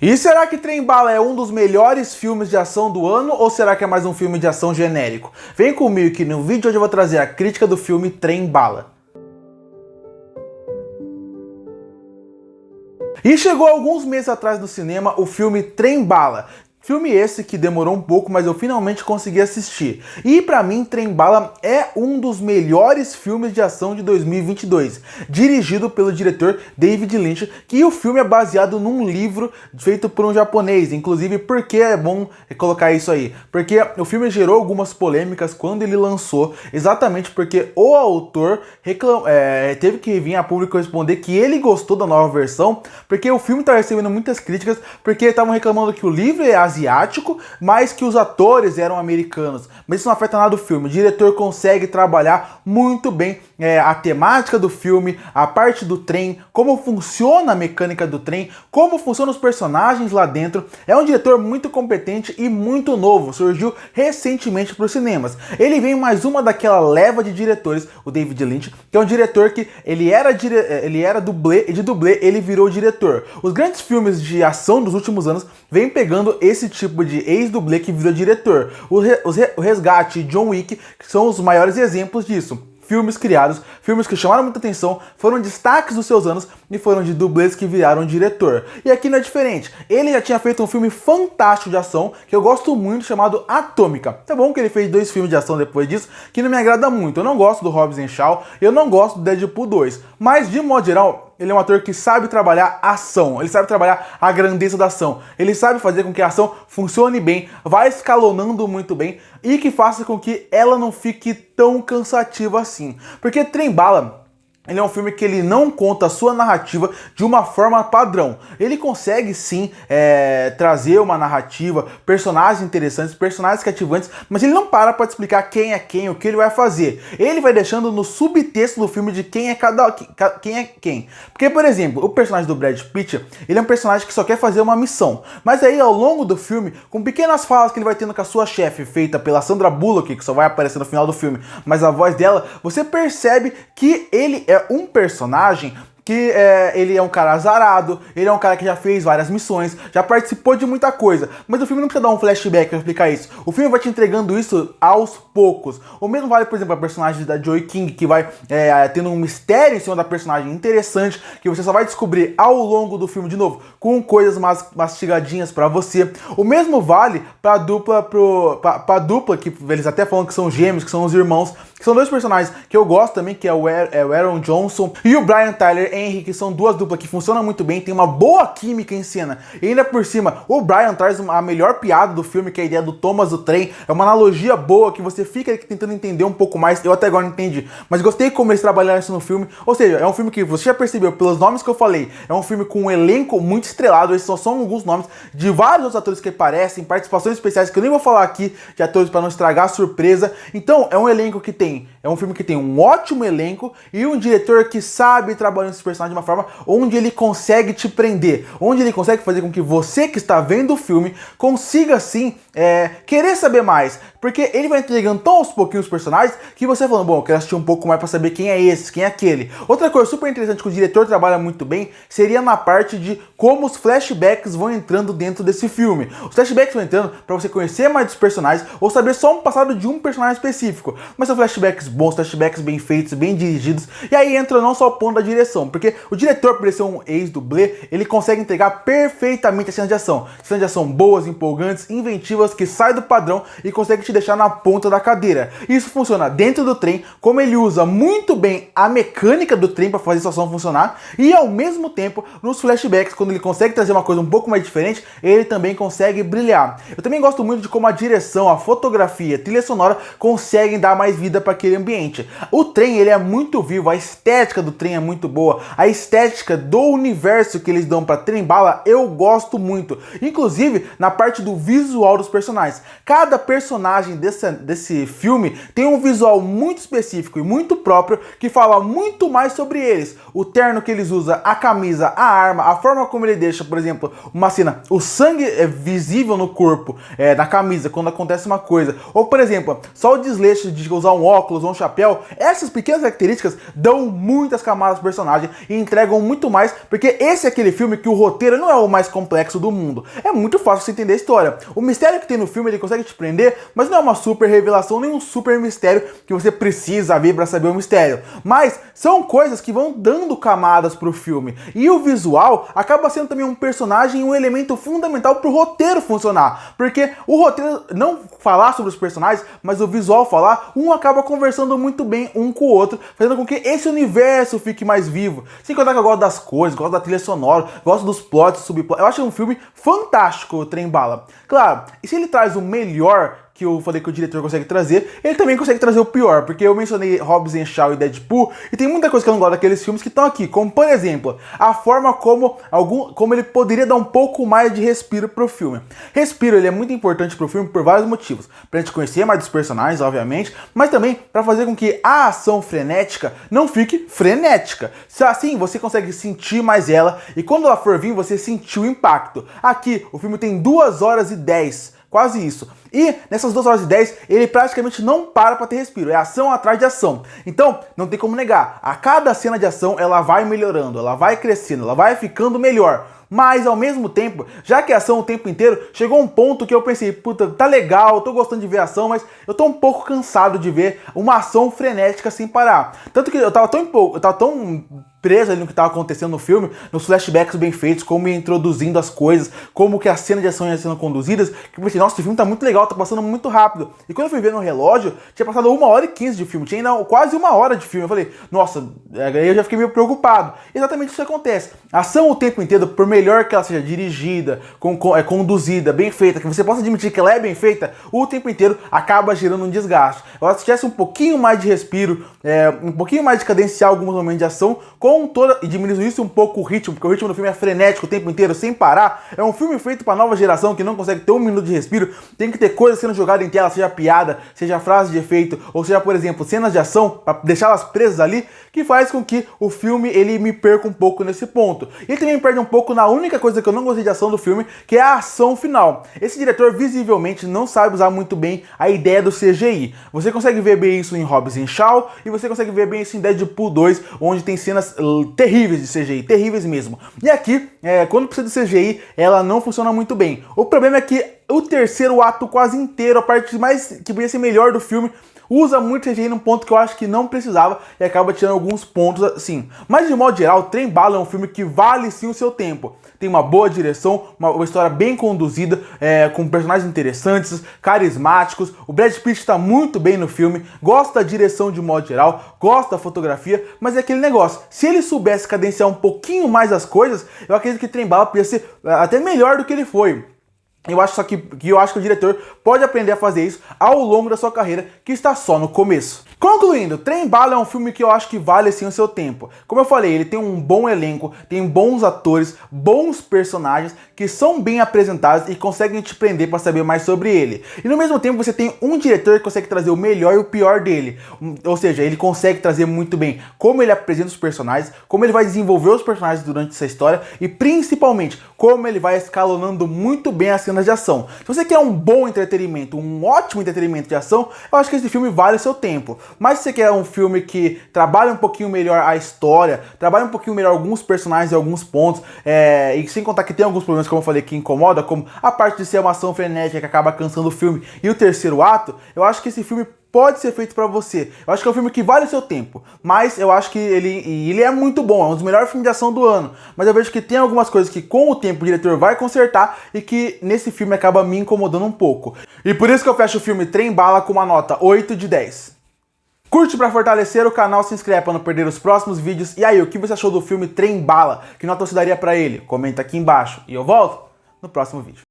E será que Trem Bala é um dos melhores filmes de ação do ano ou será que é mais um filme de ação genérico? Vem comigo que no vídeo de hoje eu vou trazer a crítica do filme Trem Bala. E chegou alguns meses atrás no cinema o filme Trem Bala. Filme esse que demorou um pouco, mas eu finalmente consegui assistir. E pra mim, Trem Bala é um dos melhores filmes de ação de 2022, dirigido pelo diretor David Lynch, que o filme é baseado num livro feito por um japonês. Inclusive, por que é bom colocar isso aí? Porque o filme gerou algumas polêmicas quando ele lançou, exatamente porque o autor teve que vir a público responder que ele gostou da nova versão, porque o filme tá recebendo muitas críticas, porque estavam reclamando que o livro é asiático, mas que os atores eram americanos. Mas isso não afeta nada do filme. O diretor consegue trabalhar muito bem a temática do filme, a parte do trem, como funciona a mecânica do trem, como funcionam os personagens lá dentro. É um diretor muito competente e muito novo, surgiu recentemente para os cinemas. Ele vem mais uma daquela leva de diretores, o David Lynch, que é um diretor que ele era dublê, e de dublê ele virou diretor. Os grandes filmes de ação dos últimos anos vêm pegando esse tipo de ex-dublê que virou diretor. O Resgate e John Wick que são os maiores exemplos disso. Filmes criados, filmes que chamaram muita atenção, foram destaques dos seus anos e foram de dublês que viraram diretor. E aqui não é diferente. Ele já tinha feito um filme fantástico de ação, que eu gosto muito, chamado Atômica. Tá bom que ele fez 2 filmes de ação depois disso, que não me agrada muito. Eu não gosto do Hobbs & Shaw, eu não gosto do Deadpool 2. Mas, de modo geral, ele é um ator que sabe trabalhar a ação, ele sabe trabalhar a grandeza da ação, ele sabe fazer com que a ação funcione bem, vá escalonando muito bem e que faça com que ela não fique tão cansativa assim. Porque Trem Bala, ele é um filme que ele não conta a sua narrativa de uma forma padrão. Ele consegue sim trazer uma narrativa, personagens interessantes, personagens cativantes, mas ele não para te explicar quem é quem, o que ele vai fazer. Ele vai deixando no subtexto do filme de quem é quem é quem. Porque, por exemplo, o personagem do Brad Pitt, ele é um personagem que só quer fazer uma missão. Mas aí, ao longo do filme, com pequenas falas que ele vai tendo com a sua chefe, feita pela Sandra Bullock, que só vai aparecer no final do filme, mas a voz dela, você percebe que ele é um personagem que ele é um cara azarado, ele é um cara que já fez várias missões, já participou de muita coisa, mas o filme não precisa dar um flashback pra explicar isso. O filme vai te entregando isso aos poucos. O mesmo vale, por exemplo, a personagem da Joy King, que vai tendo um mistério em cima da personagem interessante, que você só vai descobrir ao longo do filme de novo, com coisas mastigadinhas pra você. O mesmo vale pra dupla, pra dupla, que eles até falam que são gêmeos, que são os irmãos, que são 2 personagens que eu gosto também, que é o Aaron Johnson e o Brian Tyler Henry, que são 2 duplas que funcionam muito bem, tem uma boa química em cena. E ainda por cima, o Brian traz a melhor piada do filme, que é a ideia do Thomas do trem. É uma analogia boa, que você fica tentando entender um pouco mais. Eu até agora não entendi, mas gostei como eles trabalharam isso no filme. Ou seja, é um filme que você já percebeu pelos nomes que eu falei, é um filme com um elenco muito estrelado. Esses só são alguns nomes de vários outros atores que aparecem, participações especiais que eu nem vou falar aqui, de atores para não estragar a surpresa. Então, é um elenco que é um filme que tem um ótimo elenco e um diretor que sabe trabalhar esses personagens de uma forma onde ele consegue te prender, onde ele consegue fazer com que você que está vendo o filme consiga assim querer saber mais, porque ele vai entregando tão aos pouquinhos os personagens que você falando, bom, eu quero assistir um pouco mais para saber quem é esse, quem é aquele. Outra coisa super interessante que o diretor trabalha muito bem seria na parte de como os flashbacks vão entrando dentro desse filme. Os flashbacks vão entrando para você conhecer mais dos personagens ou saber só um passado de um personagem específico, mas são flashbacks bons, flashbacks bem feitos, bem dirigidos, e aí entra não só o ponto da direção, porque o diretor, por ser um ex-dublê, ele consegue entregar perfeitamente as cenas de ação boas, empolgantes, inventivas, que saem do padrão e consegue te deixar na ponta da cadeira. Isso funciona dentro do trem, como ele usa muito bem a mecânica do trem para fazer a ação funcionar, e ao mesmo tempo, nos flashbacks, quando ele consegue trazer uma coisa um pouco mais diferente, ele também consegue brilhar. Eu também gosto muito de como a direção, a fotografia, a trilha sonora conseguem dar mais vida para aquele ambiente. O trem, ele é muito vivo, a estética do trem é muito boa, a estética do universo que eles dão para Trem Bala eu gosto muito, inclusive na parte do visual dos personagens. Cada personagem desse filme tem um visual muito específico e muito próprio que fala muito mais sobre eles. O terno que eles usam, a camisa, a arma, a forma como ele deixa, por exemplo, uma cena, o sangue é visível no corpo, na camisa, quando acontece uma coisa. Ou, por exemplo, só o desleixo de usar um óculos ou um chapéu, essas pequenas características dão muitas camadas pro personagem e entregam muito mais, porque esse é aquele filme que o roteiro não é o mais complexo do mundo. É muito fácil você entender a história. O mistério que tem no filme, ele consegue te prender, mas não é uma super revelação, nem um super mistério que você precisa ver pra saber o mistério. Mas são coisas que vão dando camadas pro filme. E o visual acaba sendo também um personagem, um elemento fundamental pro roteiro funcionar. Porque o roteiro não falar sobre os personagens, mas o visual falar, um acaba conversando muito bem um com o outro, fazendo com que esse universo fique mais vivo. Sem contar que eu gosto das cores, gosto da trilha sonora, gosto dos plots, subplots. Eu acho um filme fantástico, o Trem Bala. Claro, e se ele traz o melhor que eu falei que o diretor consegue trazer, ele também consegue trazer o pior, porque eu mencionei Hobbs & Shaw e Deadpool, e tem muita coisa que eu não gosto daqueles filmes que estão aqui, como por exemplo, a forma como ele poderia dar um pouco mais de respiro pro filme. Respiro, ele é muito importante pro filme por vários motivos, pra gente conhecer mais dos personagens, obviamente, mas também pra fazer com que a ação frenética não fique frenética. Assim, você consegue sentir mais ela, e quando ela for vir, você sentir o impacto. Aqui, o filme tem 2 horas e 10, quase isso. E nessas 2 horas e 10, ele praticamente não para pra ter respiro. É ação atrás de ação. Então, não tem como negar. A cada cena de ação, ela vai melhorando, ela vai crescendo, ela vai ficando melhor. Mas, ao mesmo tempo, já que é ação o tempo inteiro, chegou um ponto que eu pensei, puta, tá legal, tô gostando de ver ação, mas eu tô um pouco cansado de ver uma ação frenética sem parar. Tanto que eu tava tão preso ali no que estava acontecendo no filme, nos flashbacks bem feitos, como ia introduzindo as coisas, como que as cenas de ação iam sendo conduzidas, que eu pensei, nossa, esse filme tá muito legal, tá passando muito rápido. E quando eu fui ver no relógio, tinha passado 1 hora e 15 de filme, tinha ainda quase 1 hora de filme. Eu falei, nossa, aí eu já fiquei meio preocupado. Exatamente isso que acontece. A ação o tempo inteiro, por melhor que ela seja dirigida, conduzida, bem feita, que você possa admitir que ela é bem feita, o tempo inteiro acaba gerando um desgaste. Eu se tivesse um pouquinho mais de respiro, um pouquinho mais de cadenciar alguns momentos de ação, e diminuísse um pouco o ritmo, porque o ritmo do filme é frenético o tempo inteiro, sem parar. É um filme feito pra nova geração que não consegue ter 1 minuto de respiro. Tem que ter coisas sendo jogadas em tela, seja piada, seja frase de efeito, ou seja, por exemplo, cenas de ação, pra deixá-las presas ali, que faz com que o filme ele me perca um pouco nesse ponto. Ele também me perde um pouco na única coisa que eu não gostei de ação do filme, que é a ação final. Esse diretor visivelmente não sabe usar muito bem a ideia do CGI. Você consegue ver bem isso em Hobbs & Shaw, e você consegue ver bem isso em Deadpool 2, onde tem cenas terríveis de CGI, terríveis mesmo. E aqui, quando precisa de CGI, ela não funciona muito bem. O problema é que o terceiro ato quase inteiro, a parte mais que podia ser melhor do filme, usa muito CGI num ponto que eu acho que não precisava e acaba tirando alguns pontos assim. Mas de modo geral, Trem Bala é um filme que vale sim o seu tempo. Tem uma boa direção, uma história bem conduzida, com personagens interessantes, carismáticos. O Brad Pitt está muito bem no filme, gosta da direção de modo geral, gosta da fotografia, mas é aquele negócio, se ele soubesse cadenciar um pouquinho mais as coisas, eu acredito que Trem Bala podia ser até melhor do que ele foi. Eu acho que o diretor pode aprender a fazer isso ao longo da sua carreira, que está só no começo. Concluindo, Trem Bala é um filme que eu acho que vale sim o seu tempo. Como eu falei, ele tem um bom elenco, tem bons atores, bons personagens que são bem apresentados e conseguem te prender para saber mais sobre ele. E no mesmo tempo você tem um diretor que consegue trazer o melhor e o pior dele. Ou seja, ele consegue trazer muito bem como ele apresenta os personagens, como ele vai desenvolver os personagens durante essa história e principalmente como ele vai escalonando muito bem as cenas de ação. Se você quer um bom entretenimento, um ótimo entretenimento de ação, eu acho que esse filme vale o seu tempo. Mas se você quer um filme que trabalha um pouquinho melhor a história, trabalha um pouquinho melhor alguns personagens e alguns pontos, e sem contar que tem alguns problemas, como eu falei, que incomoda, como a parte de ser uma ação frenética que acaba cansando o filme e o terceiro ato, eu acho que esse filme pode ser feito pra você. Eu acho que é um filme que vale o seu tempo, mas eu acho que ele é muito bom, é um dos melhores filmes de ação do ano, mas eu vejo que tem algumas coisas que com o tempo o diretor vai consertar e que nesse filme acaba me incomodando um pouco. E por isso que eu fecho o filme Trem Bala com uma nota 8 de 10. Curte pra fortalecer o canal, se inscreve pra não perder os próximos vídeos. E aí, o que você achou do filme Trem Bala? Que nota você daria pra ele? Comenta aqui embaixo. E eu volto no próximo vídeo.